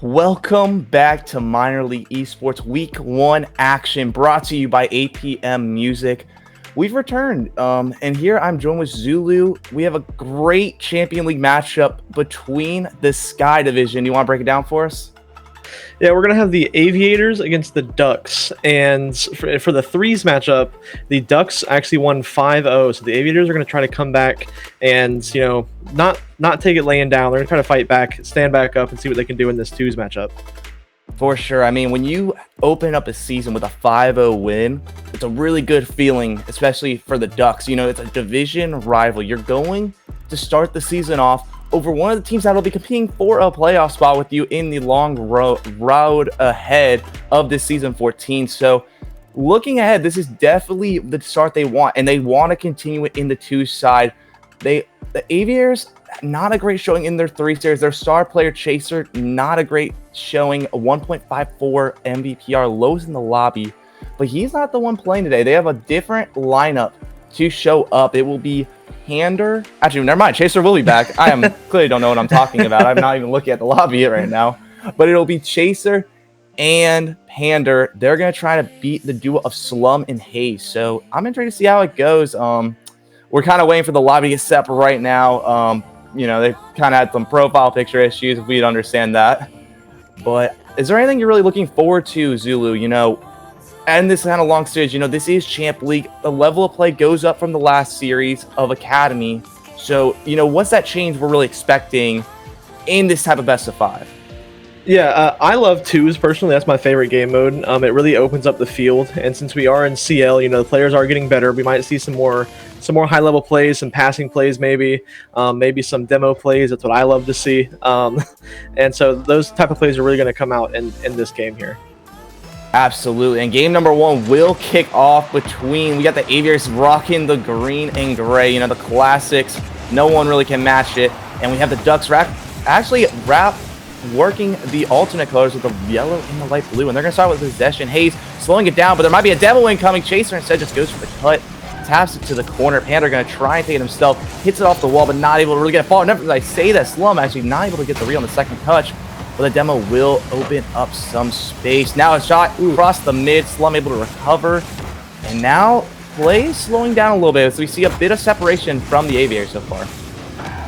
Welcome back to Minor League Esports Week 1 action brought to you by APM Music. We've returned, and here I'm joined with Zulu. We have a great Champion League matchup between the Sky Division. You want to break it down for us? Yeah, we're going to have the Aviators against the Ducks. And for the threes matchup, the Ducks actually won 5-0. So the Aviators are going to try to come back and, not take it laying down. They're going to try to fight back, stand back up, and see what they can do in this twos matchup. For sure. I mean, when you open up a season with a 5-0 win, it's a really good feeling, especially for the Ducks. It's a division rival. You're going to start the season off over one of the teams that will be competing for a playoff spot with you in the long road ahead of this season 14. So looking ahead, this is definitely the start they want, and they want to continue it in the two side. The Aviators, not a great showing in their three series. Their star player Chaser, not a great showing, a 1.54 MVPR, lows in the lobby, but he's not the one playing today. They have a different lineup to show up. It will be Pander. Actually, never mind. Chaser will be back. I clearly don't know what I'm talking about. I'm not even looking at the lobby right now. But it'll be Chaser and Pander. They're going to try to beat the duo of Slum and Haze. So I'm interested to see how it goes. We're kind of waiting for the lobby to get set up right now. They kind of had some profile picture issues, if we'd understand that. But is there anything you're really looking forward to, Zulu? And this kind of long series, this is Champ League. The level of play goes up from the last series of Academy. So, what's that change we're really expecting in this type of best of five? Yeah, I love twos personally. That's my favorite game mode. It really opens up the field, and since we are in CL, the players are getting better. We might see some more high level plays, some passing plays, maybe some demo plays. That's what I love to see. And so those type of plays are really going to come out in this game here. Absolutely. And game number one will kick off between, we got the Aviators rocking the green and gray, the classics. No one really can match it. And we have the Ducks working the alternate colors with the yellow and the light blue. And they're going to start with possession. Haze slowing it down, but there might be a demo incoming. Chaser instead just goes for the cut, taps it to the corner. Pander going to try and take it himself, hits it off the wall, but not able to really get a fall. Never did I say that. Slum actually not able to get the reel on the second touch. But the demo will open up some space. Now a shot across the mid. Slum able to recover. And now play slowing down a little bit. So we see a bit of separation from the Aviators so far.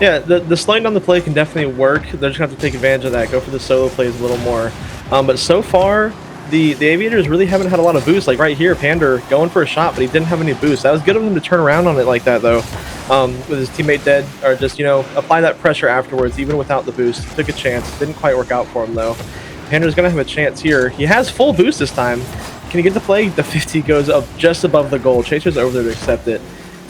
Yeah, the slowing down the play can definitely work. They're just going to have to take advantage of that. Go for the solo plays a little more. But so far, the Aviators really haven't had a lot of boosts. Like right here, Pander going for a shot, but he didn't have any boosts. That was good of him to turn around on it like that, though. With his teammate dead, or just, apply that pressure afterwards, even without the boost. Took a chance. Didn't quite work out for him, though. Pander's going to have a chance here. He has full boost this time. Can he get the play? The 50 goes up just above the goal. Chaser's over there to accept it.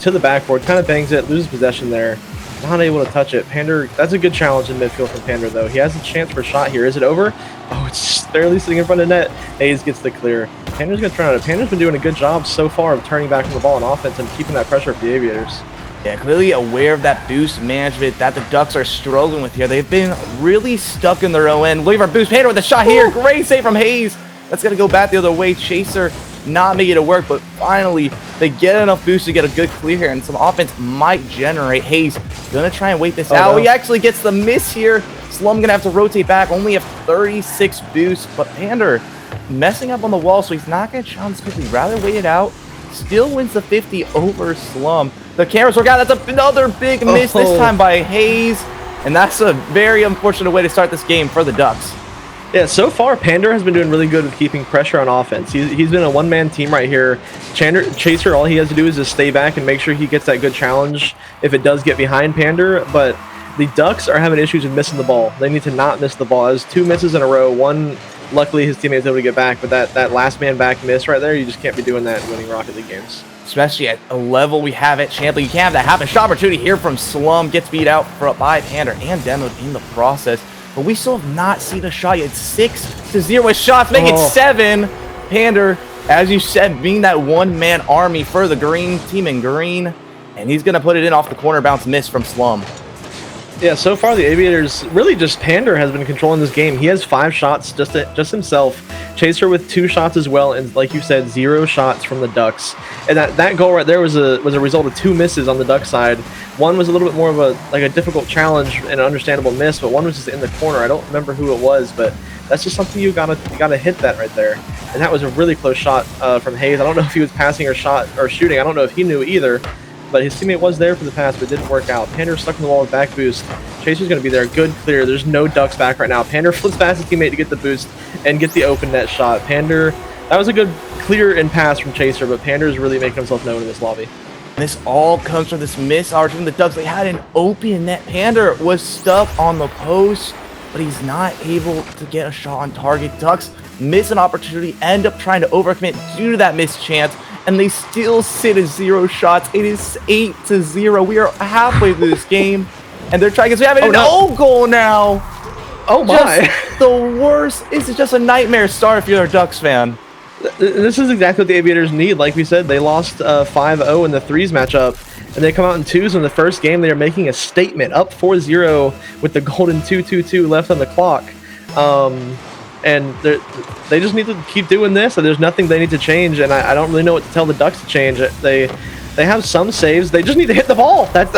To the backboard, kind of bangs it, loses possession there. Not able to touch it. Pander, that's a good challenge in midfield from Pander, though. He has a chance for a shot here. Is it over? Oh, it's just barely sitting in front of net. Haze gets the clear. Pander's going to try it. Pander's been doing a good job so far of turning back on the ball on offense and keeping that pressure for the Aviators. Yeah, clearly aware of that boost management that the Ducks are struggling with here. They've been really stuck in their own end. Look at our boost. Pander with a shot here. Great save from Haze. That's going to go back the other way. Chaser not making it work, but finally they get enough boost to get a good clear here, and some offense might generate. Haze going to try and wait this out. No. He actually gets the miss here. Slum going to have to rotate back. Only have 36 boosts, but Pander messing up on the wall, so he's not going to challenge quickly. Rather wait it out. Still wins the 50 over Slum. The cameras work out. That's another big miss this time by Haze. And that's a very unfortunate way to start this game for the Ducks. Yeah, so far, Pander has been doing really good with keeping pressure on offense. He's been a one-man team right here. Chaser, all he has to do is just stay back and make sure he gets that good challenge if it does get behind Pander. But the Ducks are having issues with missing the ball. They need to not miss the ball. There's 2 misses in a row. One, luckily, his teammate was able to get back. But that last man back miss right there, you just can't be doing that in winning Rocket League games. Especially at a level we have at Champ League. You can't have that happen. Shot opportunity here from Slum. Gets beat out by Pander and demoed in the process. But we still have not seen a shot yet. 6-0 with shots, make it 7. Pander, as you said, being that one-man army for the green team in green. And he's going to put it in off the corner bounce miss from Slum. Yeah, so far the Aviators, really just Pander has been controlling this game. He has 5 shots just himself. Chaser with 2 shots as well, and like you said, 0 shots from the Ducks. And that goal right there was a result of 2 misses on the Duck side. One was a little bit more of a difficult challenge and an understandable miss, but one was just in the corner. I don't remember who it was, but that's just something you gotta hit that right there. And that was a really close shot from Hayes. I don't know if he was passing or shooting. I don't know if he knew either. But his teammate was there for the pass, but it didn't work out. Pander stuck in the wall with back boost. Chaser's going to be there. Good clear. There's no Ducks back right now. Pander flips past his teammate to get the boost and get the open net shot. Pander, that was a good clear and pass from Chaser, but Pander's really making himself known in this lobby. This all comes from this miss opportunity from the Ducks. They had an open net. Pander was stuck on the post, but he's not able to get a shot on target. Ducks miss an opportunity, end up trying to overcommit due to that missed chance, and they still sit at 0 shots. It is 8-0. We are halfway through this game, and they're trying to have an own goal now. Oh my! Just the worst. This is just a nightmare start if you're a Ducks fan. This is exactly what the Aviators need. Like we said, they lost 5-0 in the threes matchup, and they come out in 2s in the first game. They are making a statement, up 4-0 with the golden 2-2-2 left on the clock. And they just need to keep doing this, and there's nothing they need to change, and I don't really know what to tell the Ducks to change. They have some saves. They just need to hit the ball. That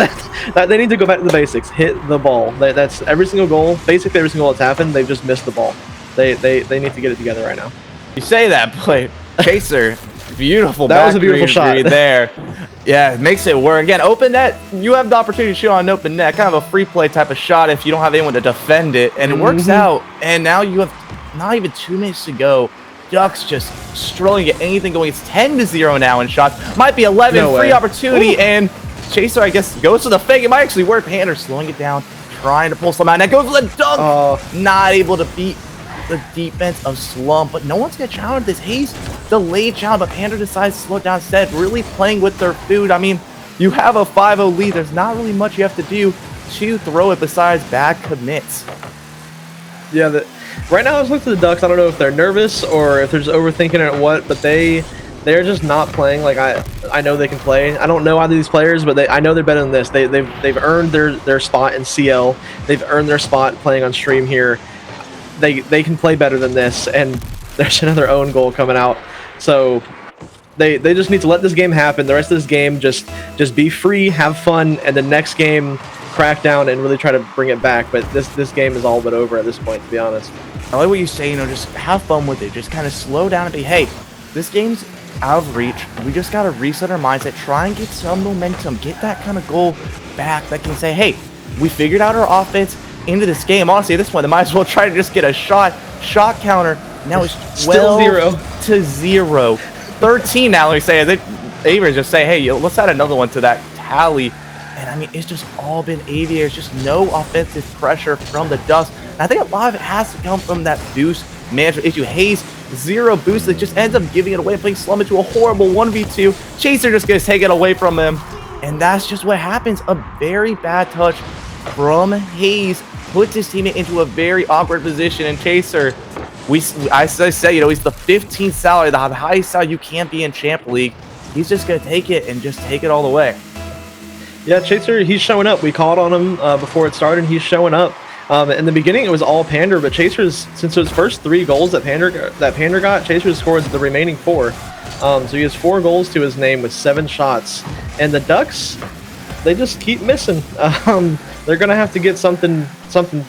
they need to go back to the basics. Hit the ball. That's every single goal. Basically every single goal that's happened, they've just missed the ball. They need to get it together right now. You say that, but Chaser, beautiful. That was a beautiful shot there. Yeah, it makes it work. Again, open net, you have the opportunity to shoot on an open net, kind of a free play type of shot if you don't have anyone to defend it, and it works out. And now you have not even 2 minutes to go. Ducks just struggling to get anything going. It's 10-0 now in shots. Might be 11. No free way. Opportunity, and Chaser, I guess, goes to the fake. It might actually work. Pander slowing it down, trying to pull some out. And that goes for the dunk. Not able to beat the defense of Slump, but no one's gonna challenge this. Hayes delayed challenge, but Pander decides to slow it down instead, really playing with their food. I mean, you have a 5-0 lead. There's not really much you have to do to throw it besides bad commits. Yeah, right now I was looking at the Ducks. I don't know if they're nervous or if they're just overthinking it or what, but they're just not playing like I know they can play. I don't know either of these players, but I know they're better than this. They've earned their spot in CL. They've earned their spot playing on stream here. They can play better than this, and there's another own goal coming out. So they just need to let this game happen. The rest of this game just be free, have fun, and the next game crack down and really try to bring it back. But this game is all but over at this point, to be honest. I like what you say, just have fun with it. Just kind of slow down and be, hey, this game's out of reach. We just got to reset our mindset, try and get some momentum, get that kind of goal back that can say, hey, we figured out our offense into this game. Honestly, at this point, they might as well try to just get a shot counter. Now it's 12-0. 13 now, let me say. They even just say, hey, let's add another one to that tally. And I mean, it's just all been Aviators, just no offensive pressure from the Ducks. And I think a lot of it has to come from that boost management issue. Hayes, 0 boost that just ends up giving it away and playing Slum into a horrible 1v2. Chaser just gonna take it away from him. And that's just what happens. A very bad touch from Hayes puts his teammate into a very awkward position. And Chaser, I say, he's the 15th salary, the highest salary you can't be in Champ League. He's just gonna take it and just take it all the way. Yeah, Chaser, he's showing up. We called on him before it started. He's showing up. In the beginning, it was all Pander, but Chaser's, since those first 3 goals that Pander got, Chaser scored the remaining 4. So he has 4 goals to his name with 7 shots. And the Ducks, they just keep missing. They're gonna have to get something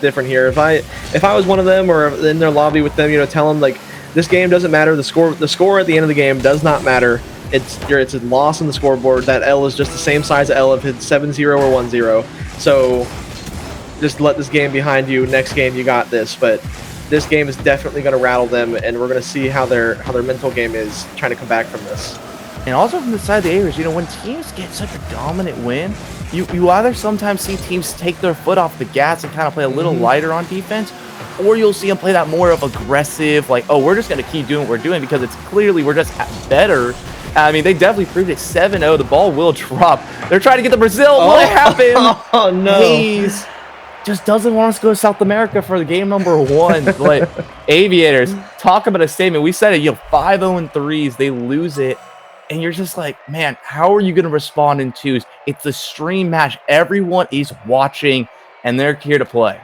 different here. If I was one of them or in their lobby with them, tell them like this game doesn't matter. The score at the end of the game does not matter. It's a loss on the scoreboard. That L is just the same size L if it's 7-0 or 1-0. So just let this game behind you. Next game you got this, but this game is definitely going to rattle them, and we're going to see how their mental game is trying to come back from this. And also from the side of the Aviators, when teams get such a dominant win, you either sometimes see teams take their foot off the gas and kind of play a little lighter on defense, or you'll see them play that more of aggressive, like, oh, we're just going to keep doing what we're doing because it's clearly we're just better. I mean, they definitely proved it. 7-0, the ball will drop. They're trying to get the Brazil. What happened? Oh, no. Hayes just doesn't want us to go to South America for the game number 1. But Aviators, talk about a statement. We said it, 5-0-3s. They lose it. And you're just like, man, how are you going to respond in 2s? It's a stream match. Everyone is watching. and they're here to play.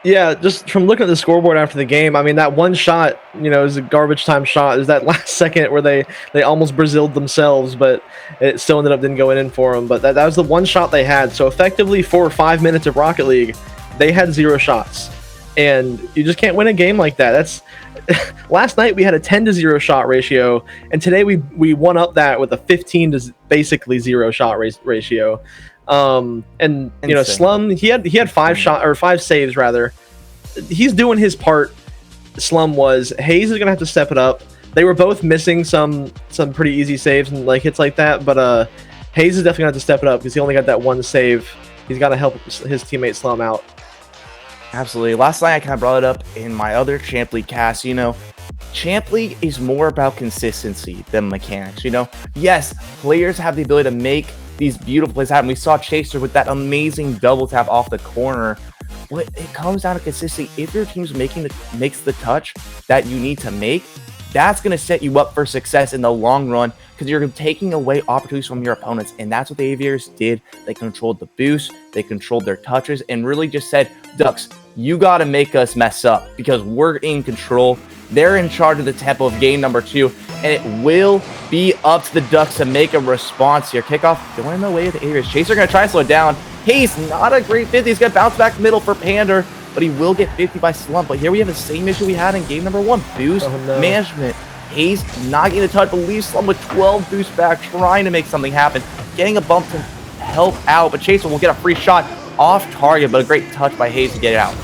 Yeah, just from looking at the scoreboard after the game, I mean, that one shot, you know, is a garbage time shot. There's that last second where they almost Braziled themselves, but it still ended up didn't go in for them. But that was the one shot they had. So effectively, 4 or 5 minutes of Rocket League, they had 0 shots. And you just can't win a game like that. That's last night we had a 10-0 shot ratio, and today we won up that with a 15 to basically 0 shot ratio. And you know, Slum, he had 5 saves rather. He's doing his part. Slum was. Hayes is gonna have to step it up. They were both missing some pretty easy saves and like hits like that, but Hayes is definitely gonna have to step it up because he only got that one save. He's got to help his teammate Slum out. Absolutely. Last night I kind of brought it up in my other Champ League cast. You know, Champ League is more about consistency than mechanics. You know, yes, players have the ability to make these beautiful plays happen. We saw Chaser with that amazing double tap off the corner. But it comes down to consistency. If your team's makes the touch that you need to make, that's going to set you up for success in the long run because you're taking away opportunities from your opponents. And that's what the Aviators did. They controlled the boost, they controlled their touches, and really just said, Ducks, you got to make us mess up because we're in control. They're in charge of the tempo of game number 2, and it will be up to the Ducks to make a response here. Kickoff going the way of the Aviators. Chaser going to try to slow it down. Hayes, not a great 50. He's going to bounce back middle for Pander, but he will get 50 by Slump. But here we have the same issue we had in game number 1. Boost management. Hayes not getting the touch, but leaves Slump with 12 boosts back, trying to make something happen. Getting a bump to help out, but Chaser will get a free shot off target, but a great touch by Hayes to get it out.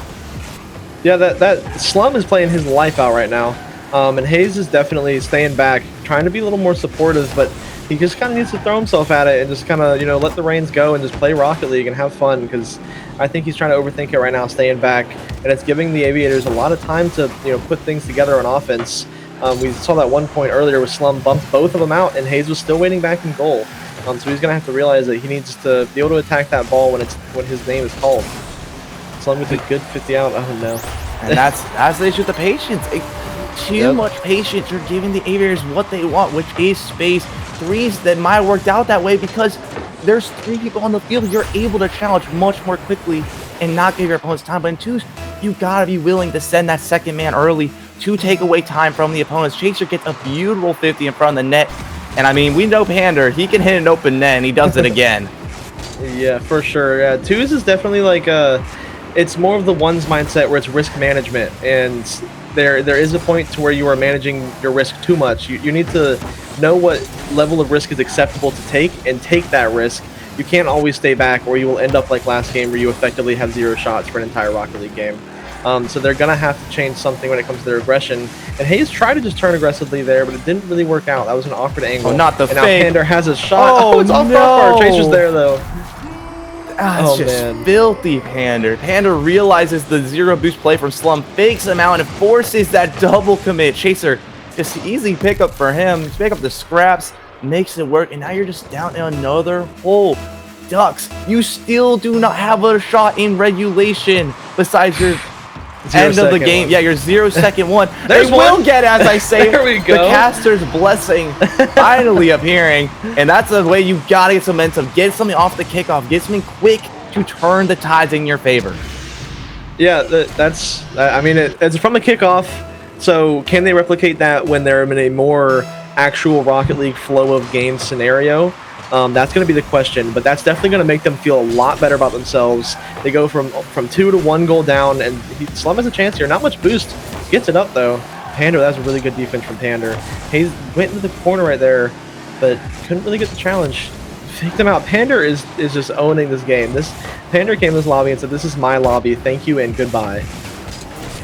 Yeah, that Slum is playing his life out right now. And Hayes is definitely staying back, trying to be a little more supportive, but he just kind of needs to throw himself at it and just kind of, you know, let the reins go and just play Rocket League and have fun, because I think he's trying to overthink it right now, staying back, and it's giving the Aviators a lot of time to, you know, put things together on offense. We saw that one point earlier where Slum bumped both of them out, and Hayes was still waiting back in goal. So he's going to have to realize that he needs to be able to attack that ball when his name is called. Slum with a good 50 out. Oh, no. And that's the issue with the patience. Too much patience. You're giving the Aviators what they want, which is space. Threes that might have worked out that way because there's 3 people on the field. You're able to challenge much more quickly and not give your opponents time. But in 2s, you got to be willing to send that second man early to take away time from the opponents. Chaser gets a beautiful 50 in front of the net. And I mean, we know Pander, he can hit an open net, and he does it again. Yeah, for sure. 2s is definitely like it's more of the 1s mindset where it's risk management, and there is a point to where you are managing your risk too much. You need to know what level of risk is acceptable to take and take that risk. You can't always stay back, or you will end up like last game where you effectively have 0 shots for an entire Rocket League game. So they're going to have to change something when it comes to their aggression. And Hayes tried to just turn aggressively there, but it didn't really work out. That was an awkward angle. Oh, not the and fake. Now Pander has a shot. Oh, it's off crossbar. Chaser's there, though. It's just filthy, Pander. Pander realizes the 0 boost play from Slum, fakes him out, and forces that double commit. Chaser, just easy pickup for him. Just pick up the scraps, makes it work, and now you're just down in another hole. Ducks, you still do not have a shot in regulation besides your end of the game. Yeah, your 0-second one. They will get, as I say, there we go. The caster's blessing finally appearing, and that's the way you gotta get some momentum. Get something off the kickoff. Get something quick to turn the tides in your favor. Yeah, that's. I mean, it's from the kickoff. So can they replicate that when they're in a more actual Rocket League flow of game scenario? That's going to be the question, but that's definitely going to make them feel a lot better about themselves. They go from 2 to 1 goal down, and Slum has a chance here. Not much boost. Gets it up, though. Pander, that was a really good defense from Pander. Hayes went into the corner right there, but couldn't really get the challenge. Faked him out. Pander is just owning this game. Pander came to this lobby and said, "This is my lobby. Thank you and goodbye."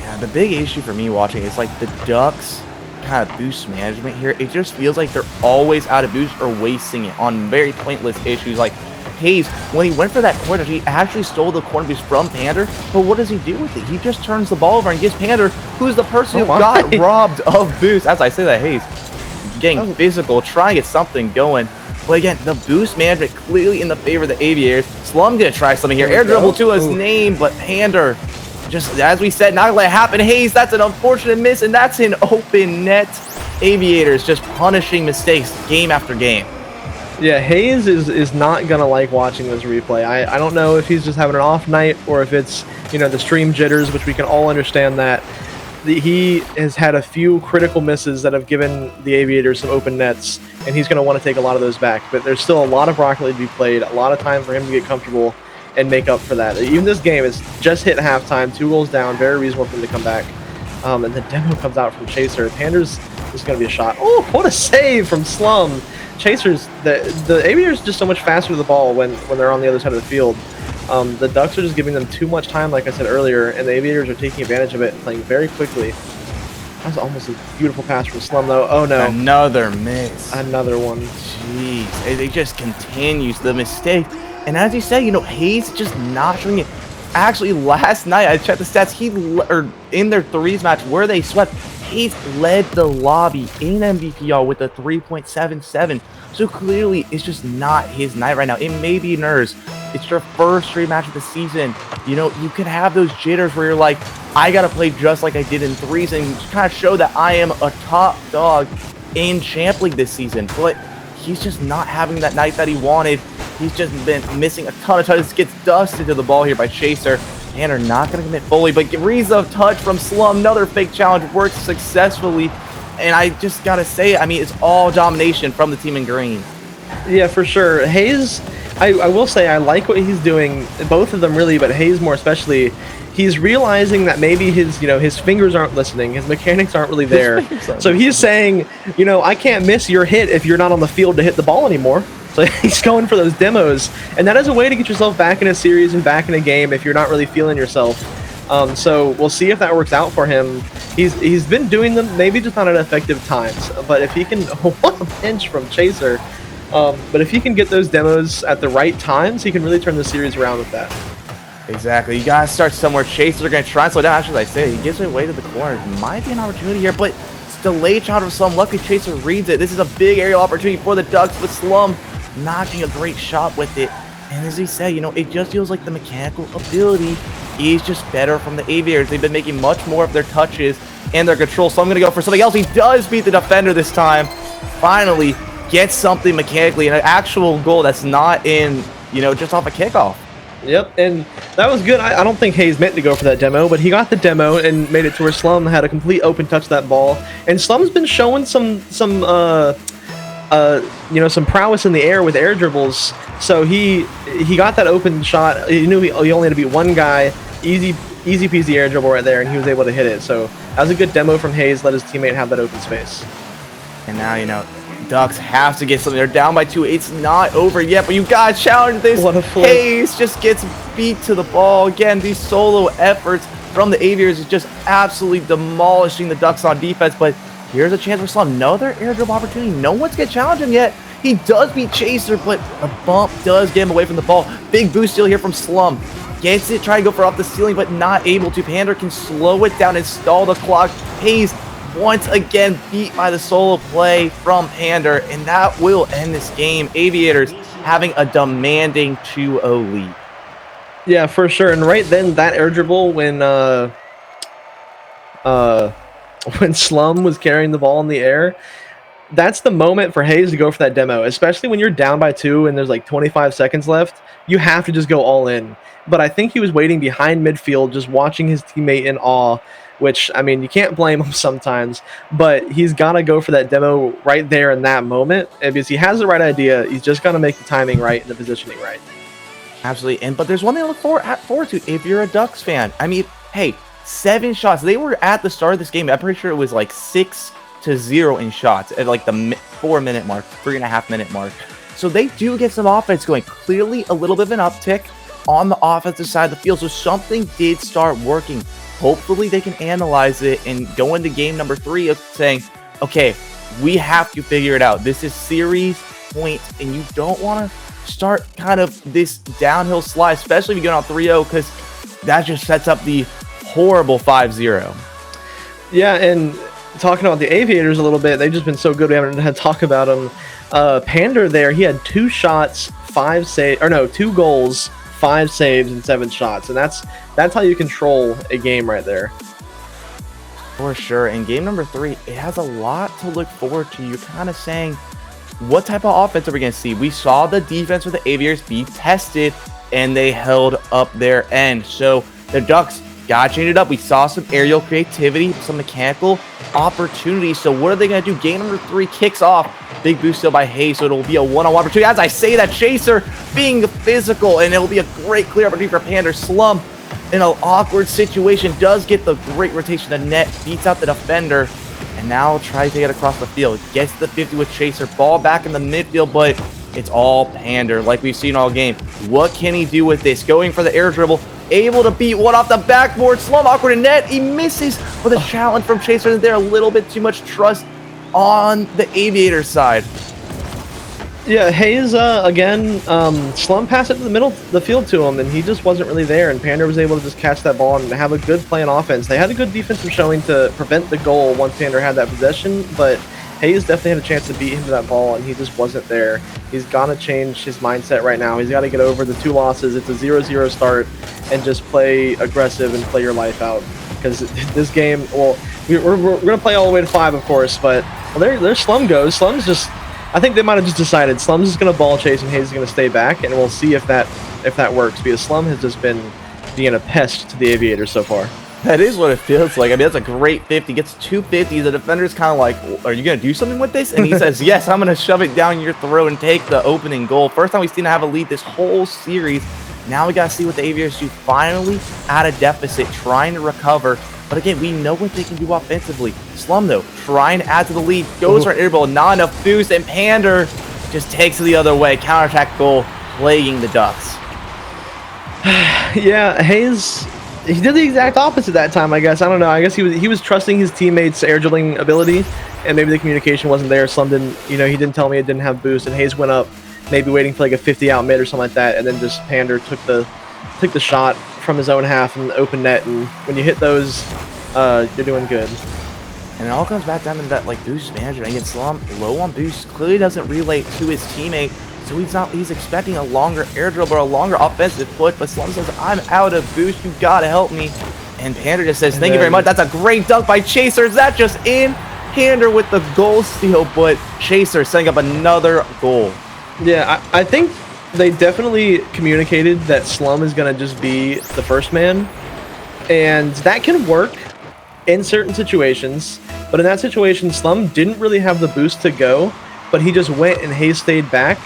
Yeah, the big issue for me watching is like the Ducks kind of boost management here. It just feels like they're always out of boost or wasting it on very pointless issues. Like Hayes, when he went for that corner, he actually stole the corner boost from Pander, but what does he do with it? He just turns the ball over and gives Pander, who's the person who got robbed of boost. As I say that, Hayes getting physical, trying to get something going. But again, the boost management clearly in the favor of the Aviators. Slum gonna try something here. Air dribble to his name, but Pander, just as we said, not gonna let it happen. Hayes, that's an unfortunate miss, and that's an open net. Aviators just punishing mistakes game after game. Yeah, Hayes is not gonna like watching this replay. I don't know if he's just having an off night or if it's, you know, the stream jitters, which we can all understand that. He has had a few critical misses that have given the Aviators some open nets, and he's going to want to take a lot of those back. But there's still a lot of Rocket League to be played, a lot of time for him to get comfortable and make up for that. Even this game is just hit halftime, 2 goals down, very reasonable for him to come back. And the demo comes out from Chaser. Pander's is going to be a shot. Oh, what a save from Slum! Chasers, the Aviators are just so much faster to the ball when they're on the other side of the field. The Ducks are just giving them too much time, like I said earlier, and the Aviators are taking advantage of it and playing very quickly. That was almost a beautiful pass from Slum, though. Oh, no. Another miss. Another one. Jeez. It just continues the mistake. And as you say, you know, Hayes just not showing it. Actually, last night, I checked the stats, in their threes match where they swept, Hayes led the lobby in MVPR with a 3.77. So clearly, it's just not his night right now. It may be nerves. It's your first stream match of the season. You know, you can have those jitters where you're like, I got to play just like I did in threes and kind of show that I am a top dog in Champ League this season. But he's just not having that night that he wanted. He's just been missing a ton of touches. Gets dusted to the ball here by Chaser. And are not going to commit fully. But Riza touch from Slum. Another fake challenge works successfully. And I just got to say, I mean, it's all domination from the team in green. Yeah, for sure. Hayes, I will say I like what he's doing, both of them really, but Hayes more especially. He's realizing that maybe his fingers aren't listening, his mechanics aren't really there. So he's saying, you know, I can't miss your hit if you're not on the field to hit the ball anymore. So he's going for those demos, and that is a way to get yourself back in a series and back in a game if you're not really feeling yourself. So we'll see if that works out for him. He's been doing them, maybe just not at effective times, but if he can, what a pinch from Chaser. But if he can get those demos at the right times, he can really turn the series around with that. Exactly. You gotta start somewhere. Chasers are gonna try and slow down. Actually, as I say, he gives it away to the corner. Might be an opportunity here, but it's delayed shot of Slum. Luckily, Chaser reads it. This is a big aerial opportunity for the Ducks, with Slum knocking a great shot with it. And as he said, you know, it just feels like the mechanical ability is just better from the Aviators. They've been making much more of their touches and their control. So I'm gonna go for something else. He does beat the defender this time. Finally gets something mechanically, an actual goal that's not in, you know, just off a kickoff. Yep, and that was good. I don't think Hayes meant to go for that demo, but he got the demo and made it to where Slum had a complete open touch of that ball. And Slum's been showing some prowess in the air with air dribbles. So he got that open shot. He knew he only had to beat one guy. Easy peasy air dribble right there, and he was able to hit it. So that was a good demo from Hayes. Let his teammate have that open space. And now, you know, Ducks have to get something. They're down by 2. It's not over yet, but you gotta challenge this. What a flip. Hayes just gets beat to the ball. Again, these solo efforts from the Aviators is just absolutely demolishing the Ducks on defense. But here's a chance for Slum. Another air dribble opportunity. No one's gonna challenge him yet. He does beat Chaser, but a bump does get him away from the ball. Big boost steal here from Slum. Gets it, trying to go for off the ceiling, but not able to. Pander can slow it down and stall the clock. Hayes once again beat by the solo play from Pander, and that will end this game. Aviators having a demanding 2-0 lead. Yeah, for sure. And right then, that air dribble when Slum was carrying the ball in the air, that's the moment for Hayes to go for that demo, especially when you're down by 2 and there's like 25 seconds left. You have to just go all in. But I think he was waiting behind midfield, just watching his teammate in awe, which, I mean, you can't blame him sometimes, but he's got to go for that demo right there in that moment, and because he has the right idea. He's just got to make the timing right and the positioning right. Absolutely. But there's one thing to look forward to if you're a Ducks fan. I mean, hey, 7 shots. They were at the start of this game. I'm pretty sure it was like 6-0 in shots at like the 4-minute mark, 3.5-minute mark. So they do get some offense going. Clearly a little bit of an uptick on the offensive side of the field. So something did start working. Hopefully they can analyze it and go into game number 3 of saying, okay, we have to figure it out. This is series point, and you don't want to start kind of this downhill slide, especially if you go on 3-0, because that just sets up the horrible 5-0. Yeah, and talking about the Aviators a little bit, they've just been so good. We haven't had to talk about them. Pander there, he had 2 shots, 2 goals, 5 saves, and 7 shots, and that's how you control a game right there. For sure. In game number 3, it has a lot to look forward to. You're kind of saying, what type of offense are we going to see? We saw the defense for the Aviators be tested, and they held up their end. So the Ducks got to change it up. We saw some aerial creativity, some mechanical opportunities. So what are they going to do? Game number 3 kicks off. Big boost still by Hayes, so it'll be a one-on-one opportunity. As I say that, Chaser being physical, and it'll be a great clear opportunity for Pander. Slum in an awkward situation does get the great rotation to net, beats out the defender, and now tries to get across the field. Gets the 50 with Chaser. Ball back in the midfield, but it's all Pander like we've seen all game. What can he do with this? Going for the air dribble. Able to beat one off the backboard. Slum awkward in net. He misses with a challenge from Chaser. There a little bit too much trust on the Aviator side. Yeah, Hayes, again, Slum passed it to the middle of the field to him, and he just wasn't really there, and Pander was able to just catch that ball and have a good play on offense. They had a good defensive showing to prevent the goal once Pander had that possession, but Hayes definitely had a chance to beat him to that ball, and he just wasn't there. He's got to change his mindset right now. He's got to get over the 2 losses. It's a 0-0 start, and just play aggressive and play your life out. Because this game, well, we're going to play all the way to 5, of course, but well, there Slum goes. Slum's just, I think they might have just decided Slum's just going to ball chase and Hayes is going to stay back, and we'll see if that works, because Slum has just been being a pest to the Aviators so far. That is what it feels like. I mean, that's a great 50. Gets 250. The defender's kind of like, are you going to do something with this? And he says, yes, I'm going to shove it down your throat and take the opening goal. First time we've seen him have a lead this whole series. Now we got to see what the Aviators do. Finally at a deficit, trying to recover. But again, we know what they can do offensively. Slum, though, trying to add to the lead. Goes for an air ball, not enough boost, and Pander just takes it the other way. Counterattack goal, plaguing the Ducks. Yeah, Hayes, he did the exact opposite that time, I guess. I don't know. I guess he was trusting his teammates' air dribbling ability, and maybe the communication wasn't there. Slum didn't, he didn't tell me it didn't have boost, and Hayes went up, maybe waiting for like a 50 out mid or something like that, and then just Pander took the shot from his own half in the open net, and when you hit those, you're doing good. And it all comes back down to that like boost management. Again, Slum low on boost, clearly doesn't relate to his teammate, so he's expecting a longer air dribble or a longer offensive push, but Slum says, I'm out of boost, you gotta help me. And Pander just says, thank you very much. That's a great dunk by Chaser. Is that just in? Pander with the goal steal, but Chaser setting up another goal. Yeah, I think they definitely communicated that Slum is going to just be the first man, and that can work in certain situations, but in that situation, Slum didn't really have the boost to go, but he just went and Hayes stayed back,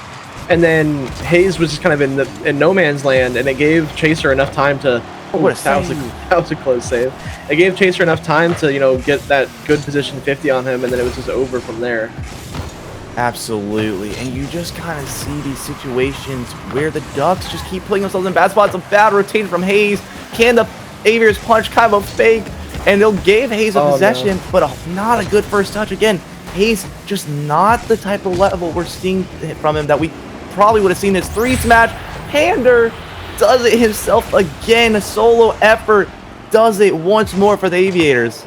and then Hayes was just kind of in no man's land, and it gave Chaser enough time to... that was a close save. It gave Chaser enough time to, get that good position 50 on him, and then it was just over from there. Absolutely, and you just kind of see these situations where the Ducks just keep putting themselves in bad spots. A bad rotation from Hayes. Can the Aviators punch? Kind of a fake, and they'll give Hayes a possession, but not a good first touch. Again, Hayes just not the type of level we're seeing from him that we probably would have seen his 3 smash. Pander does it himself again. A solo effort does it once more for the Aviators.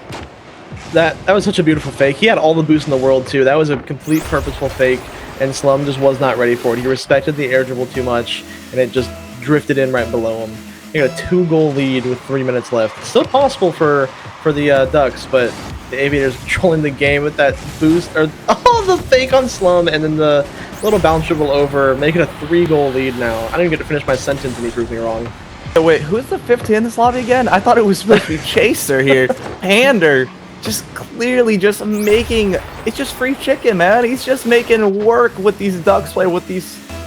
That was such a beautiful fake. He had all the boost in the world, too. That was a complete purposeful fake, and Slum just was not ready for it. He respected the air dribble too much, and it just drifted in right below him. He got a 2-goal lead with 3 minutes left. Still possible for the Ducks, but the Aviators controlling the game with that boost, or the fake on Slum, and then the little bounce dribble over, making a 3-goal lead now. I didn't even get to finish my sentence, and he proved me wrong. Wait, who's the 15 in this lobby again? I thought it was supposed to be Chaser here. Pander. Just clearly just making, it's just free chicken, man. He's just making work with these Ducks play, with these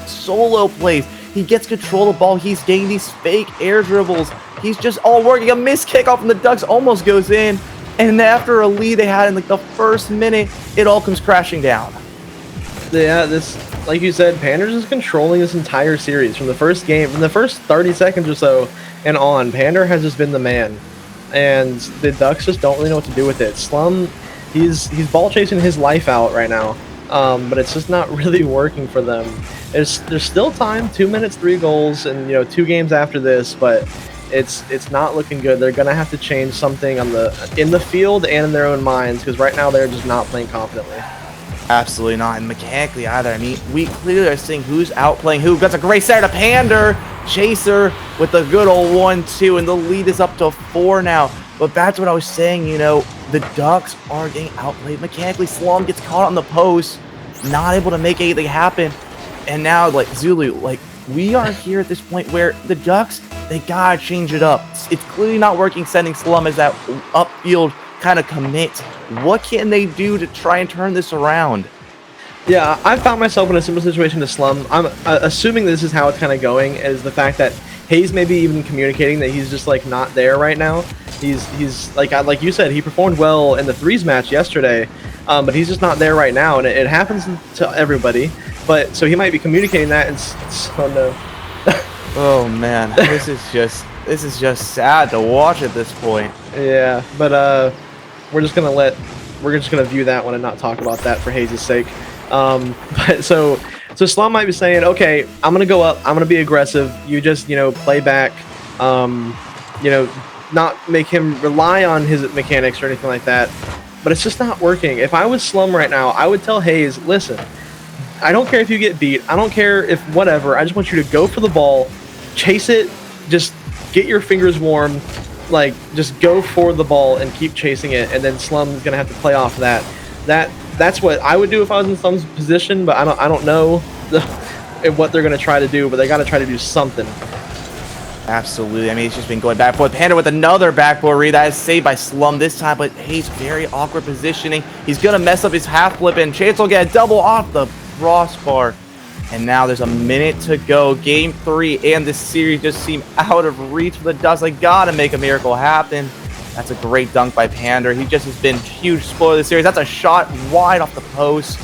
solo plays. He gets control of the ball. He's getting these fake air dribbles. He's just all working. A missed kickoff from the Ducks almost goes in. And after a lead they had in the first minute, it all comes crashing down. Yeah, this, like you said, Pander's is controlling this entire series. From the first game, from the first 30 seconds or so and on, Pander has just been the man. And the Ducks just don't really know what to do with it. Slum, he's ball chasing his life out right now, but it's just not really working for them. There's still time, 2 minutes, 3 goals, and 2 games after this, but it's not looking good. They're gonna have to change something in the field and in their own minds, because right now they're just not playing confidently. Absolutely not, and mechanically either. I mean, we clearly are seeing who's outplaying who. That's a great start to Pander. Chaser with the good old 1-2, and the lead is up to 4 now. But that's what I was saying, the Ducks are getting outplayed mechanically. Slum gets caught on the post, not able to make anything happen. And now, like, Zulu, like, we are here at this point where the Ducks, they gotta change it up. It's clearly not working sending Slum as that upfield kind of commit. What can they do to try and turn this around? Yeah, I found myself in a similar situation to Slum. I'm assuming this is how it's kind of going, is the fact that Hayes maybe even communicating that he's just like not there right now. He's like you said, he performed well in the threes match yesterday, but he's just not there right now, and it happens to everybody. But so he might be communicating that, and oh no. Oh man, this is just sad to watch at this point. Yeah, but we're just gonna view that one and not talk about that for Hayes' sake. But so Slum might be saying, okay, I'm gonna go up, I'm gonna be aggressive. You just play back, not make him rely on his mechanics or anything like that. But it's just not working. If I was Slum right now, I would tell Hayes, listen, I don't care if you get beat. I don't care if whatever. I just want you to go for the ball, chase it, just get your fingers warm, like just go for the ball and keep chasing it. And then Slum's gonna have to play off that. That's what I would do if I was in Slum's position. But I don't know what they're gonna try to do. But they gotta try to do something. Absolutely. I mean, it's just been going back and forth. Panda with another backboard read. That is saved by Slum this time, but Hayes very awkward positioning. He's going to mess up his half flip, and Chance will get a double off the crossbar. And now there's a minute to go. Game 3 and this series just seem out of reach for the Ducks. They got to make a miracle happen. That's a great dunk by Pander. He just has been a huge spoiler of the series. That's a shot wide off the post.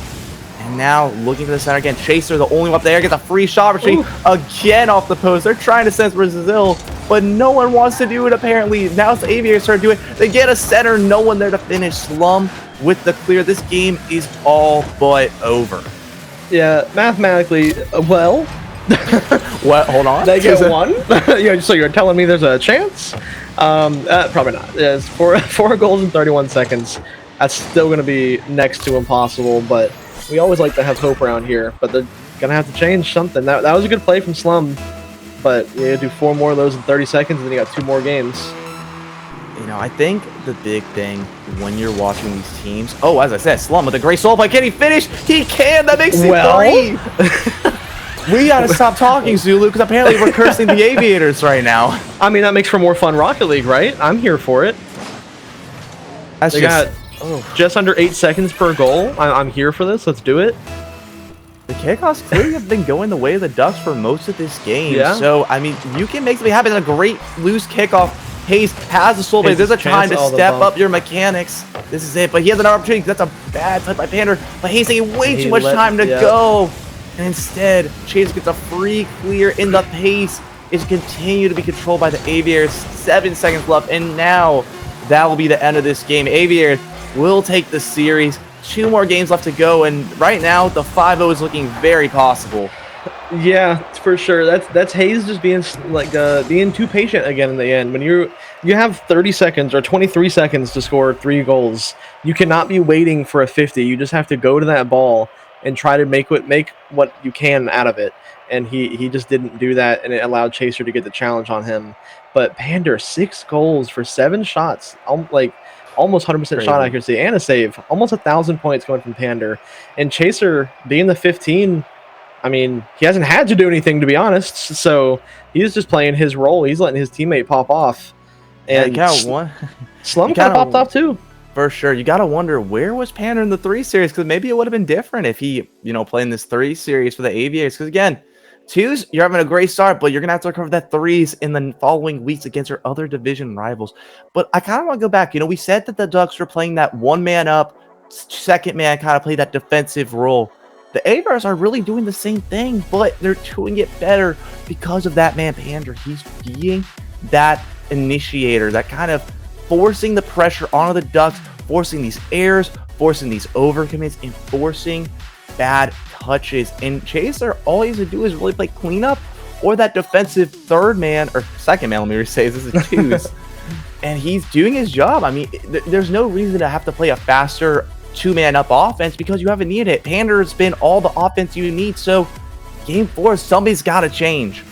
And now looking for the center again. Chaser, the only one up there, gets a free shot opportunity again off the post. They're trying to send Brazil, but no one wants to do it apparently. Now it's the Aviators start to do it. They get a center, no one there to finish. Slum with the clear. This game is all but over. Yeah, mathematically, well. What? Hold on. They get one? So you're telling me there's a chance? Probably not. Yeah, it's four goals in 31 seconds. That's still going to be next to impossible, but we always like to have hope around here, but they're going to have to change something. That was a good play from Slum, but you do 4 more of those in 30 seconds, and then you got 2 more games. I think the big thing when you're watching these teams... Oh, as I said, Slum with a great soul play. Can he finish? He can! That makes it 3! We gotta stop talking, Zulu, because apparently we're cursing the Aviators right now. I mean, that makes for more fun Rocket League, right? I'm here for it. They got just under 8 seconds per goal. I'm here for this. Let's do it. The kickoffs clearly have been going the way of the Ducks for most of this game. Yeah. So, I mean, you can make something happen. A great loose kickoff. Hayes has the soul play. There's a time to step up your mechanics. This is it. But he has an opportunity. That's a bad play by Pander. But Hayes taking way too much time to go. And instead, Chase gets a free clear in the pace. Is continue to be controlled by the Aviators. 7 seconds left. And now that will be the end of this game. Aviators will take the series. 2 more games left to go, and right now the 5-0 is looking very possible. Yeah, for sure. That's Hayes just being being too patient again in the end. When you have 30 seconds or 23 seconds to score 3 goals, you cannot be waiting for a 50. You just have to go to that ball and try to make what you can out of it. And he just didn't do that, and it allowed Chaser to get the challenge on him. But Pander, 6 goals for 7 shots, almost 100% shot accuracy and a save. Almost 1,000 points going from Pander. And Chaser, being the 15, I mean, he hasn't had to do anything, to be honest. So he's just playing his role. He's letting his teammate pop off. And Slum kind of popped off too. For sure. You got to wonder, where was Pander in the 3 series? Because maybe it would have been different if he, playing this 3 series for the Aviators. Because again, 2s, you're having a great start, but you're going to have to recover that 3s in the following weeks against your other division rivals. But I kind of want to go back. We said that the Ducks were playing that 1 man up, 2nd man kind of play that defensive role. The Aviators are really doing the same thing, but they're doing it better because of that man Pander. He's being that initiator, that kind of forcing the pressure onto the Ducks, forcing these errors, forcing these overcommits, and forcing bad touches. And Chaser, all he has to do is really play cleanup or that defensive 3rd man, or 2nd man, let me say, this is 2s. And he's doing his job. I mean, there's no reason to have to play a faster 2-man up offense because you haven't needed it. Pander's been all the offense you need. So game 4, somebody's got to change.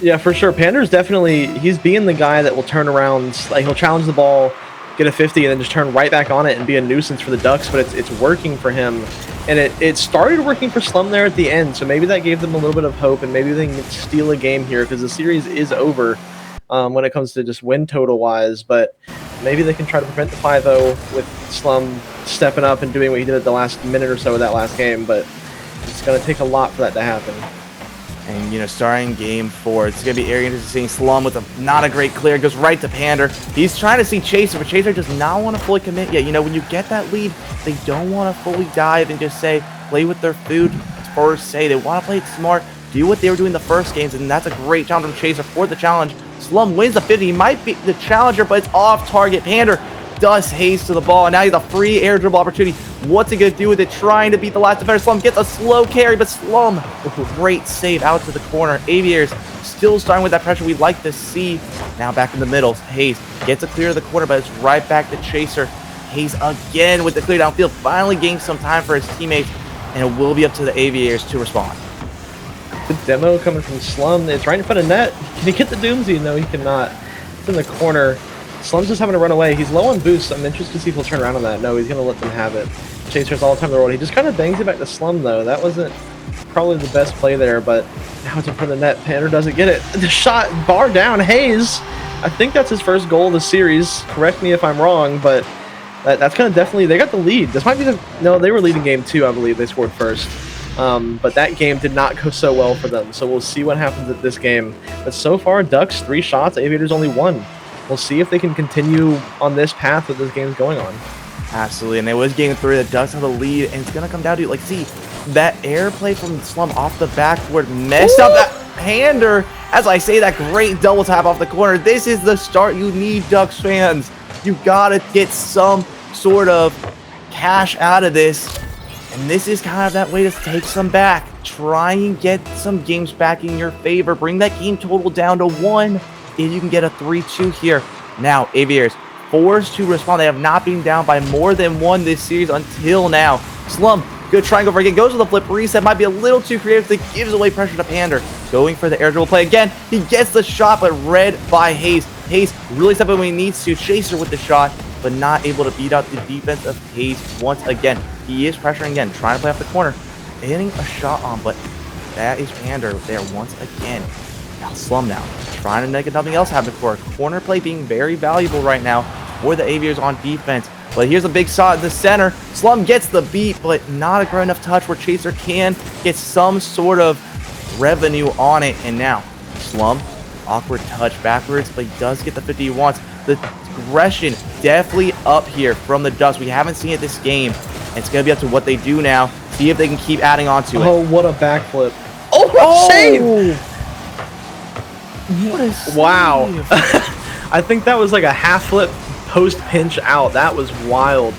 Yeah, for sure. Pander's definitely, he's being the guy that will turn around. Like, he'll challenge the ball, get a 50 and then just turn right back on it and be a nuisance for the Ducks, but it's working for him. And it started working for Slum there at the end, so maybe that gave them a little bit of hope, and maybe they can steal a game here, because the series is over when it comes to just win total-wise, but maybe they can try to prevent the 5-0 with Slum stepping up and doing what he did at the last minute or so of that last game, but it's going to take a lot for that to happen. And, you know, starting game 4, it's going to be very interesting. Slum with not a great clear, goes right to Pander. He's trying to see Chaser, but Chaser does not want to fully commit yet. You know, when you get that lead, they don't want to fully dive and just say, play with their food first say. They want to play it smart, do what they were doing the first games, and that's a great challenge from Chaser for the challenge. Slum wins the 50. He might be the challenger, but it's off target. Pander does haze to the ball, and now he's a free air dribble opportunity. What's he going to do with it? Trying to beat the last defender. Slum gets a slow carry, but Slum with a great save out to the corner. Aviators still starting with that pressure we'd like to see. Now back in the middle. Hayes gets a clear of the corner, but it's right back to Chaser. Hayes again with the clear downfield. Finally gains some time for his teammates, and it will be up to the Aviators to respond. Good demo coming from Slum. It's right in front of net. Can he get the Doomsy? No, he cannot. It's in the corner. Slum's just having to run away. He's low on boost. I'm interested to see if he'll turn around on that. No, he's going to let them have it. Chaser's all the time in the world. He just kind of bangs it back to Slum, though. That wasn't probably the best play there, but now it's in front of the net. Pander doesn't get it. The shot, bar down. Hayes, I think that's his first goal of the series. Correct me if I'm wrong, but that's kind of definitely... They got the lead. This might be the... No, they were leading game 2, I believe. They scored first. But that game did not go so well for them, so we'll see what happens at this game. But so far, Ducks 3 shots, Aviators only 1. We'll see if they can continue on this path that this game's going on. Absolutely, and it was game 3. The Ducks have the lead, and it's going to come down to, like, see, that air play from Slum off the backboard messed up that Pander. As I say, that great double tap off the corner. This is the start you need, Ducks fans. You got to get some sort of cash out of this. And this is kind of that way to take some back. Try and get some games back in your favor. Bring that game total down to 1 if you can get a 3-2 here. Now, Aviators forced to respond. They have not been down by more than 1 this series until now. Slum, good triangle for again. Goes for the flip reset. Might be a little too creative. That gives away pressure to Pander. Going for the air dribble play again. He gets the shot, but read by Hayes. Hayes really stepping when he needs to. Chaser with the shot, but not able to beat out the defense of Hayes once again. He is pressuring again, trying to play off the corner, hitting a shot on, but that is Pander there once again. Now Slum now, trying to make nothing else happen for a corner play being very valuable right now for the Aviators on defense. But here's a big shot in the center. Slum gets the beat, but not a great enough touch where Chaser can get some sort of revenue on it. And now Slum, awkward touch backwards, but he does get the 50 he wants. The aggression definitely up here from the Ducks. We haven't seen it this game. It's going to be up to what they do now. See if they can keep adding on to it. Oh, what a backflip. Oh, save! What a save. Wow. I think that was like a half flip post pinch out. That was wild.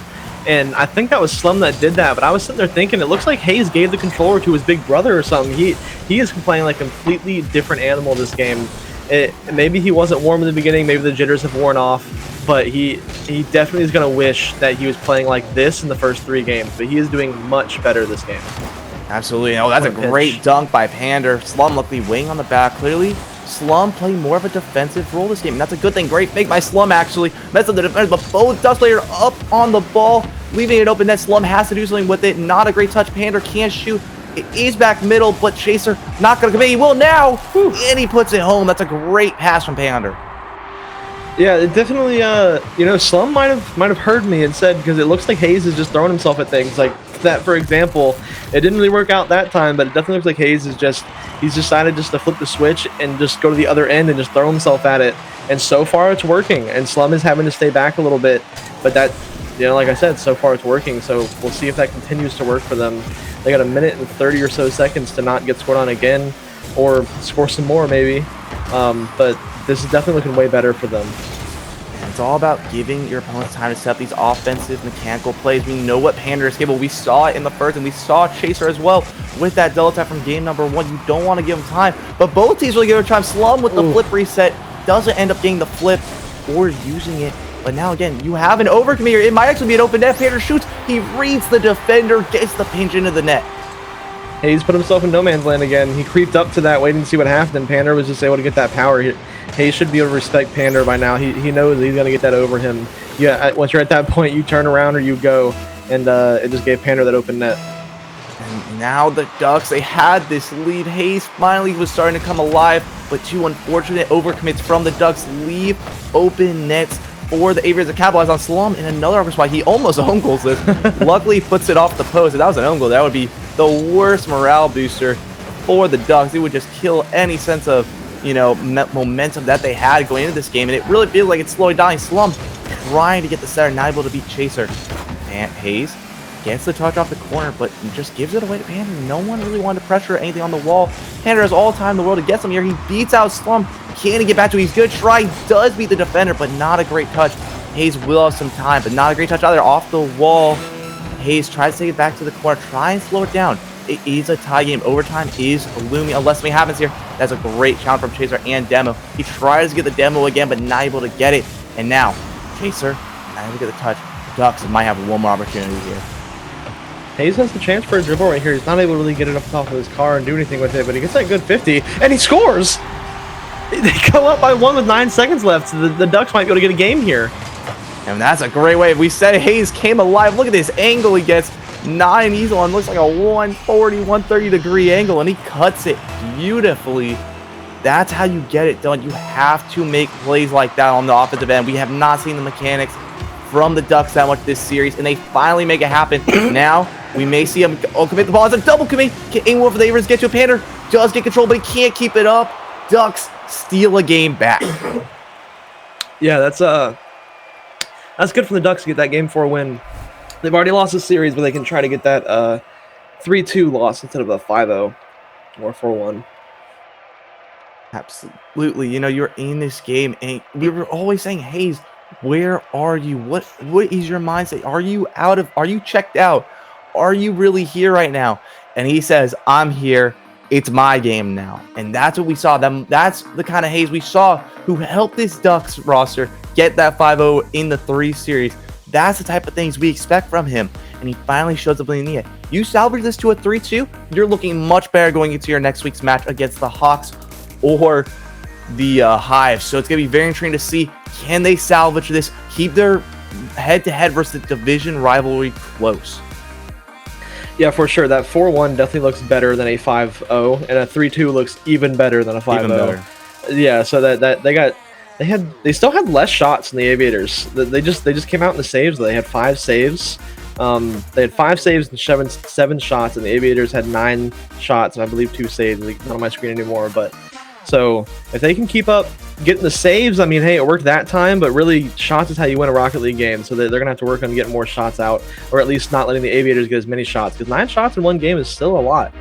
And I think that was Slum that did that. But I was sitting there thinking, it looks like Hayes gave the controller to his big brother or something. He is playing like a completely different animal this game. Maybe he wasn't warm in the beginning. Maybe the jitters have worn off. But he definitely is going to wish that he was playing like this in the first 3 games. But he is doing much better this game. Absolutely. Oh, that's a great dunk by Pander. Slum luckily weighing on the back. Clearly, Slum playing more of a defensive role this game. And that's a good thing. Great fake by Slum, actually. Messed up the defense, but both Ducks players up on the ball, leaving it open. That Slum has to do something with it. Not a great touch. Pander can't shoot. It is back middle, but Chaser not going to commit. He will now. Whew. And he puts it home. That's a great pass from Pander. Yeah, it definitely, you know, Slum might have heard me and said, because it looks like Hayes is just throwing himself at things. Like that, for example, it didn't really work out that time, but it definitely looks like Hayes is he's decided just to flip the switch and just go to the other end and just throw himself at it. And so far it's working, and Slum is having to stay back a little bit, but that, you know, like I said, so far it's working, so we'll see if that continues to work for them. They got a minute and 30 or so seconds to not get scored on again, or score some more maybe, but this is definitely looking way better for them. And it's all about giving your opponents time to set up these offensive mechanical plays. We know what Pander is capable. We saw it in the first, and we saw Chaser as well with that double tap from game number 1. You don't want to give them time, but both teams really give them time. Slum with the flip reset doesn't end up getting the flip or using it. But now again, you have an overcommit here. It might actually be an open net. Pander shoots. He reads the defender, gets the pinch into the net. Hayes put himself in no man's land again. He creeped up to that, waiting to see what happened, and Pander was just able to get that power. Hayes should be able to respect Pander by now. He knows he's gonna get that over him. Yeah, once you're at that point, you turn around or you go, and it just gave Pander that open net. And now the Ducks, they had this lead. Hayes finally was starting to come alive, but two unfortunate overcommits from the Ducks leave open nets for the Aviators to capitalize on. Slum in another upper spot. He almost own goals this. Luckily puts it off the post. If that was an own goal, that would be the worst morale booster for the Ducks. It would just kill any sense of, you know, momentum that they had going into this game, and it really feels like it's slowing down. Slum trying to get the center, not able to beat Chaser. And Hayes gets the touch off the corner, but just gives it away to Pander. No one really wanted to pressure anything on the wall. Pander has all time in the world to get some here. He beats out Slum. Can he get back to it? He's good try. Does beat the defender, but not a great touch. Hayes will have some time, but not a great touch either. Off the wall, Hayes tries to take it back to the corner. Try and slow it down. It is a tie game. Overtime is looming unless something happens here. That's a great challenge from Chaser and Demo. He tries to get the Demo again, but not able to get it. And now, Chaser, not able to get the touch. Ducks might have one more opportunity here. Hayes has the chance for a dribble right here. He's not able to really get it up top of his car and do anything with it, but he gets that good 50, and he scores! They go up by 1 with 9 seconds left, so the Ducks might be able to get a game here. And that's a great way. We said Hayes came alive. Look at this angle he gets. 9 easel on, looks like a 140, 130 degree angle, and he cuts it beautifully. That's how you get it done. You have to make plays like that on the offensive end. We have not seen the mechanics from the Ducks that much this series, and they finally make it happen. Now, we may see him commit the ball. It's a double commit. Can anyone for the Aviators get to a Pander? Does get control, but he can't keep it up. Ducks steal a game back. Yeah, that's good for the Ducks to get that game 4 win. They've already lost the series, but they can try to get that 3-2 loss instead of a 5-0 or 4-1. Absolutely. You know, you're in this game, and we were always saying, Hayes, where are you? What is your mindset? Are you checked out? Are you really here right now? And he says, I'm here. It's my game now. And that's what we saw. That's the kind of Hayes we saw who helped this Ducks roster get that 5-0 in the 3 series. That's the type of things we expect from him. And he finally shows up in the end. You salvage this to a 3-2, you're looking much better going into your next week's match against the Hawks or the Hive. So it's going to be very intriguing to see, can they salvage this, keep their head-to-head versus the division rivalry close. Yeah, for sure. That 4-1 definitely looks better than a 5-0, and a 3-2 looks even better than a 5-0. Yeah, so they still had less shots than the Aviators. They just came out in the saves. They had 5 saves. They had 5 saves and 7 shots, and the Aviators had 9 shots and I believe 2 saves. Like, not on my screen anymore, but so if they can keep up getting the saves, I mean, hey, it worked that time, but really shots is how you win a Rocket League game. So they're gonna have to work on getting more shots out, or at least not letting the Aviators get as many shots, because 9 shots in one game is still a lot.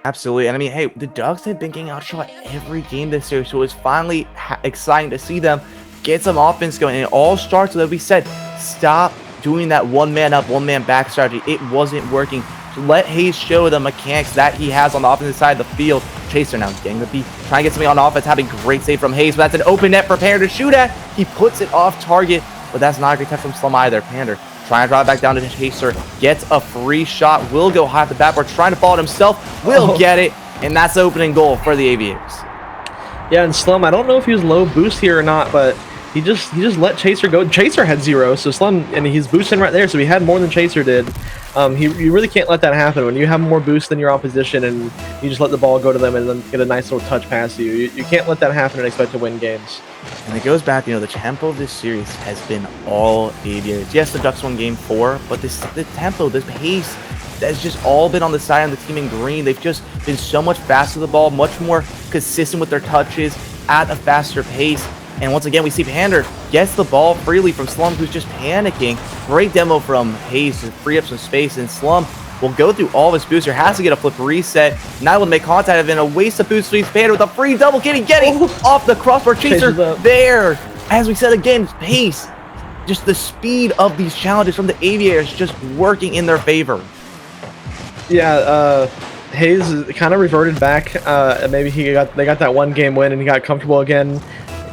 Absolutely. And I mean, hey, the Ducks have been getting outshot every game this year, so it's finally exciting to see them get some offense going. And it all starts with, as we said, stop doing that one man up, one man back strategy. It wasn't working. So let Hayes show the mechanics that he has on the offensive side of the field. Chaser now getting the beat, trying to get something on offense, having great save from Hayes, but that's an open net for Pander to shoot at. He puts it off target, but that's not a great touch from Slum either. Pander trying to drive back down to Chaser, gets a free shot, will go high at the backboard, trying to follow it himself, will get it, and that's the opening goal for the Aviators. Yeah, and Slum, I don't know if he was low boost here or not, but he just let Chaser go. Chaser had 0, so Slum, and he's boosting right there, so he had more than Chaser did. You really can't let that happen when you have more boost than your opposition and you just let the ball go to them and then get a nice little touch past you. You can't let that happen and expect to win games. And it goes back, you know, the tempo of this series has been all Aviators. Yes, the Ducks won game 4, but the tempo, the pace, that's just all been on the side of the team in green. They've just been so much faster with the ball, much more consistent with their touches at a faster pace. And once again, we see Pander gets the ball freely from Slum, who's just panicking. Great demo from Hayes to free up some space, and Slum will go through all of his booster, has to get a flip reset, not able to make contact of it, and a waste of boost leaves Pander with a free double. Getting off the crossbar. Chaser there. As we said again, pace, just the speed of these challenges from the Aviators just working in their favor. Yeah, Hayes kind of reverted back. Maybe they got that 1 game win and he got comfortable again.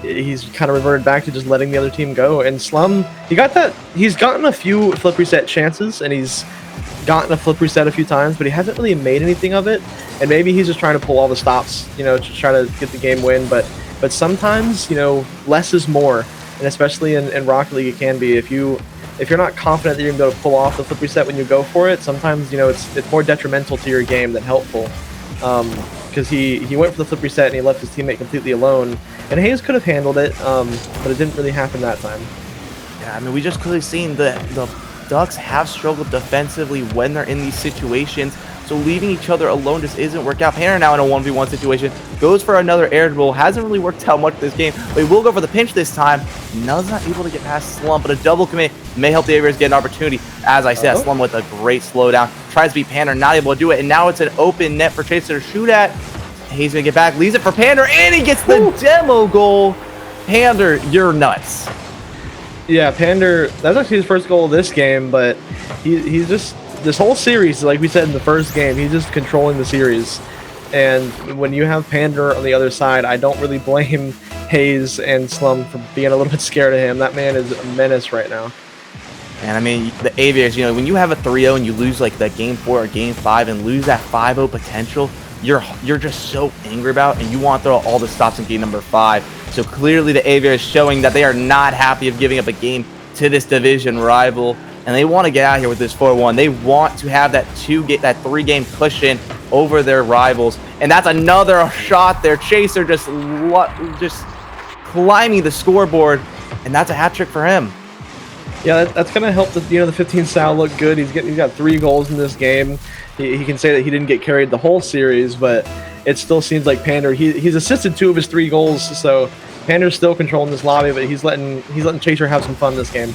He's kind of reverted back to just letting the other team go. And Slum, he's gotten a few flip reset chances, and he's gotten a flip reset a few times, but he hasn't really made anything of it. And maybe he's just trying to pull all the stops, you know, to try to get the game win. But but sometimes, you know, less is more, and especially in Rocket League, it can be. If you're not confident that you're gonna be able to pull off the flip reset when you go for it, sometimes, you know, it's more detrimental to your game than helpful. Because he went for the flip reset and he left his teammate completely alone, and Hayes could have handled it, but it didn't really happen that time. Yeah, I mean, we just clearly seen the Ducks have struggled defensively when they're in these situations, so leaving each other alone just isn't work out. Panther now in a 1v1 situation, goes for another air roll, hasn't really worked out much this game, but he will go for the pinch this time. Nuz not able to get past Slum, but a double commit may help the Aviators get an opportunity. As I said, Slum with a great slowdown, tries to beat Panther, not able to do it, and now it's an open net for Chaser to shoot at. He's gonna get back, leaves it for Panther, and he gets the demo goal. Panther, you're nuts. Yeah, Pander, that's actually his first goal of this game, but he's just, this whole series, like we said in the first game, he's just controlling the series. And when you have Pander on the other side, I don't really blame Hayes and Slum for being a little bit scared of him. That man is a menace right now. And I mean, the Aviators, you know, when you have a 3-0 and you lose like the game 4 or game 5 and lose that 5-0 potential, you're just so angry about, and you want to throw all the stops in game number 5. So clearly the Aviators showing that they are not happy of giving up a game to this division rival, and they want to get out here with this 4-1. They want to have that 3-game cushion over their rivals, and that's another shot there. Chaser just climbing the scoreboard, and that's a hat trick for him. Yeah, that's gonna help the 15 Sal look good. He's got 3 goals in this game. He can say that he didn't get carried the whole series, but it still seems like Pander, he's assisted 2 of his 3 goals, so Pander's still controlling this lobby, but he's letting Chaser have some fun this game.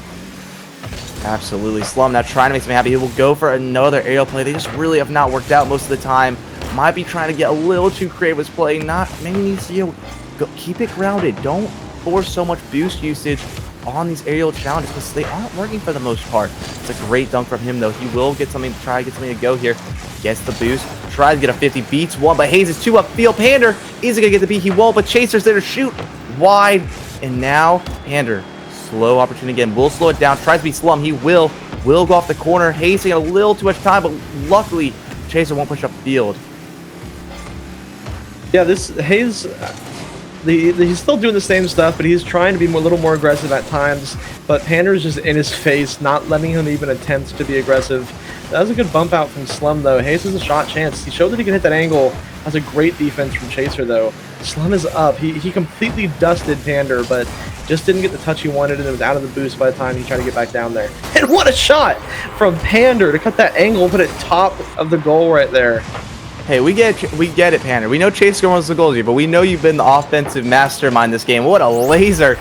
Absolutely. Slum now trying to make something happen. He will go for another aerial play. They just really have not worked out most of the time. Might be trying to get a little too creative with his play. Maybe needs to keep it grounded. Don't force so much boost usage on these aerial challenges because they aren't working for the most part. It's a great dunk from him though. He will get something to try to get something to go here. Gets the boost, tries to get a 50, beats one, but Hayes is 2 upfield. Pander isn't gonna get the beat. He won't, but Chaser's there to shoot wide, and now Pander, slow opportunity again, will slow it down. Tries to be Slum. He will go off the corner. Hayes taking a little too much time, but luckily Chaser won't push up field. Yeah, this Hayes. He's still doing the same stuff, but he's trying to be a little more aggressive at times. But Pander's just in his face, not letting him even attempt to be aggressive. That was a good bump out from Slum, though. Hayes has a shot chance. He showed that he can hit that angle. That's a great defense from Chaser, though. Slum is up. He completely dusted Pander, but just didn't get the touch he wanted, and it was out of the boost by the time he tried to get back down there. And what a shot from Pander to cut that angle and put it top of the goal right there. Hey, we get it, Pander. We know Chaser wants the goals here, but we know you've been the offensive mastermind this game. What a laser.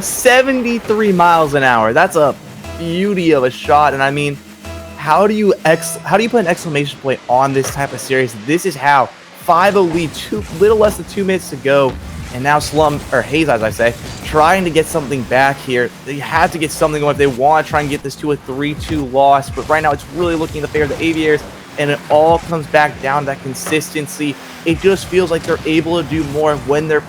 73 miles an hour. That's a beauty of a shot. And I mean, how do you put an exclamation point on this type of series? This is how. 5-0 lead, little less than 2 minutes to go. And now Hayes, as I say, trying to get something back here. They had to get something going if they want to try and get this to a 3-2 loss. But right now, it's really looking in the favor of the Aviators. And it all comes back down to that consistency. It just feels like they're able to do more when they're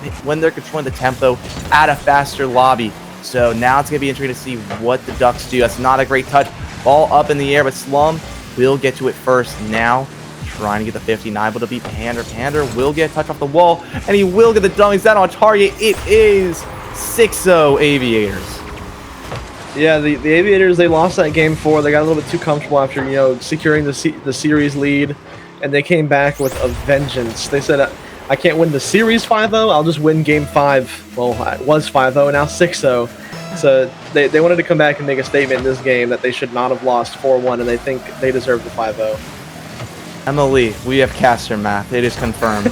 controlling the tempo at a faster lobby. So now it's going to be interesting to see what the Ducks do. That's not a great touch. Ball up in the air, but Slum will get to it first now. Trying to get the 59, but to beat Pander. Pander will get a touch off the wall, and he will get the dunk. He's down on target. It is 6-0 Aviators. Yeah, the Aviators, they lost that game 4. They got a little bit too comfortable after, securing the series lead, and they came back with a vengeance. They said, I can't win the series 5-0, I'll just win game 5. Well, it was 5-0, now 6-0. So they wanted to come back and make a statement in this game that they should not have lost 4-1, and they think they deserve the 5-0. MLE, we have caster math. It is confirmed. A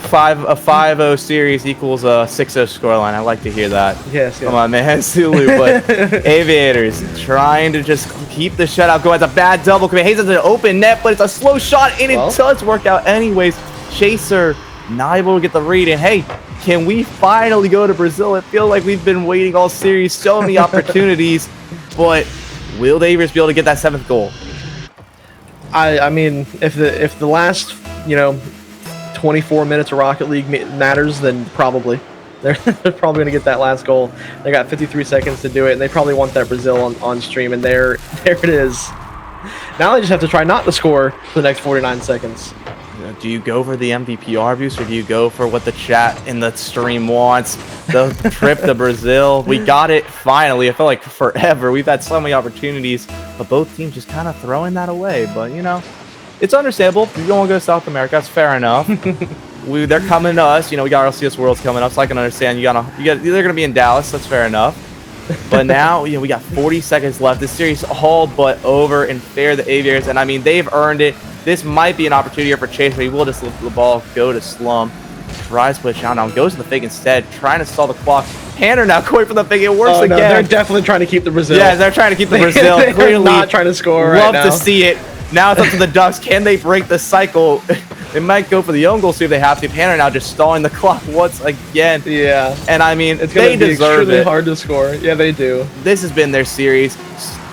5-0 series equals a 6-0 scoreline. I like to hear that. Yes. Come on, man. Sulu, but Aviators trying to just keep the shutout going. It's a bad double commit. Hayes has an open net, but it's a slow shot, and it does work out anyways. Chaser not able to get the read, and hey, can we finally go to Brazil? It feels like we've been waiting all series, so many opportunities, but will the Aviators be able to get that 7th goal? I mean, if the last 24 minutes of Rocket League matters, then probably they're probably gonna get that last goal. They got 53 seconds to do it, and they probably want that Brazil on stream. And there it is. Now they just have to try not to score for the next 49 seconds. Do you go for the MVPR boost, or do you go for what the chat in the stream wants? The trip to Brazil. We got it finally. It felt like forever. We've had so many opportunities, but both teams just kind of throwing that away. But, you know, it's understandable. If you don't want to go to South America, that's fair enough. They're coming to us. You know, we got LCS Worlds coming up, so I can understand. They're going to be in Dallas. That's fair enough. But now, you know, we got 40 seconds left. This series all but over and fair the Aviators. And, I mean, they've earned it. This might be an opportunity here for Chase, but he will just let the ball go to Slum. Tries to push down. Now goes to the fake instead, trying to stall the clock. Panda now going for the fake. It works again. They're definitely trying to keep the Brazil. Yeah, they're trying to keep the Brazil. They're Clearly not trying to score right now. Love to see it. Now it's up to the Ducks. Can they break the cycle? They might go for the own goal, see if they have to. Panda now just stalling the clock once again. Yeah. And I mean, it's going to be extremely it. hard to score. Yeah, they do. This has been their series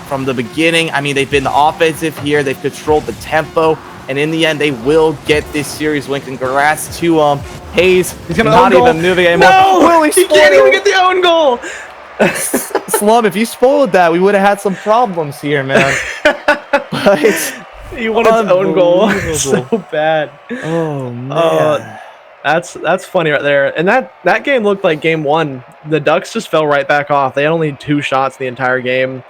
from the beginning. I mean, they've been the offensive here. They've controlled the tempo. And in the end, they will get this series win. Congrats to Hayes. He's gonna not even moving anymore. No! He can't even get the own goal! Slum, if you spoiled that, we would have had some problems here, man. But he wanted his own goal so bad. Oh, man. That's funny right there. And that game looked like game one. The Ducks just fell right back off. They had only 2 shots the entire game.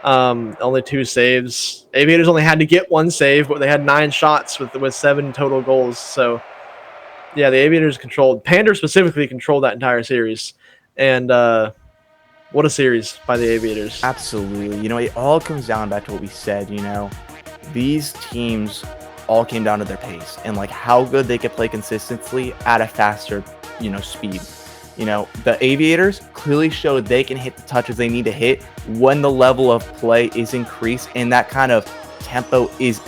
Only 2 saves. Aviators only had to get 1 save, but they had 9 shots with 7 total goals. So, yeah, the Aviators Pander specifically controlled that entire series. And what a series by the Aviators. Absolutely. You know, it all comes down back to what we said, you know. These teams all came down to their pace and, like, how good they could play consistently at a faster, you know, speed. You know, the Aviators clearly showed they can hit the touches they need to hit when the level of play is increased and that kind of tempo is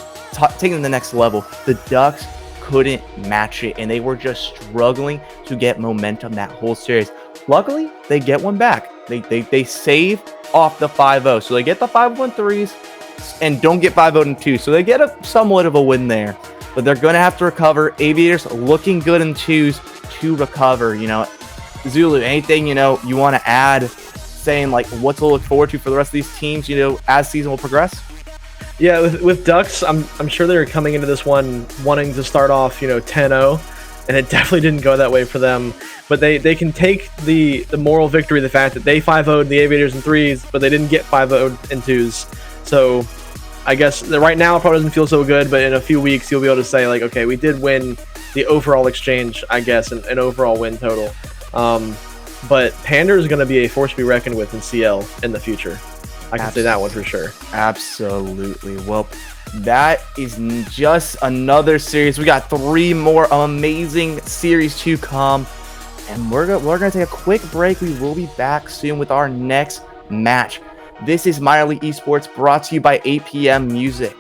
taking to the next level. The Ducks couldn't match it, and they were just struggling to get momentum that whole series. Luckily, they get one back. They save off the 5-0. So they get the 5-1 threes and don't get 5-0 2. So they get somewhat of a win there. But they're going to have to recover. Aviators looking good in 2s to recover, you know. Zulu, anything, you know, you want to add, saying like what to look forward to for the rest of these teams, you know, as season will progress? Yeah, with Ducks, I'm sure they're coming into this one wanting to start off, you know, 10-0, and it definitely didn't go that way for them. But they can take the moral victory, the fact that they 5-0'd the Aviators in 3s, but they didn't get 5-0'd in 2s. So I guess that right now it probably doesn't feel so good, but in a few weeks you'll be able to say like, okay, we did win the overall exchange, I guess, an overall win total. But Pander is going to be a force to be reckoned with in CL in the future. I can say that one for sure. Absolutely. Well, that is just another series. We got 3 more amazing series to come, and we're gonna take a quick break. We will be back soon with our next match. This is MLE Esports, brought to you by 8 PM Music.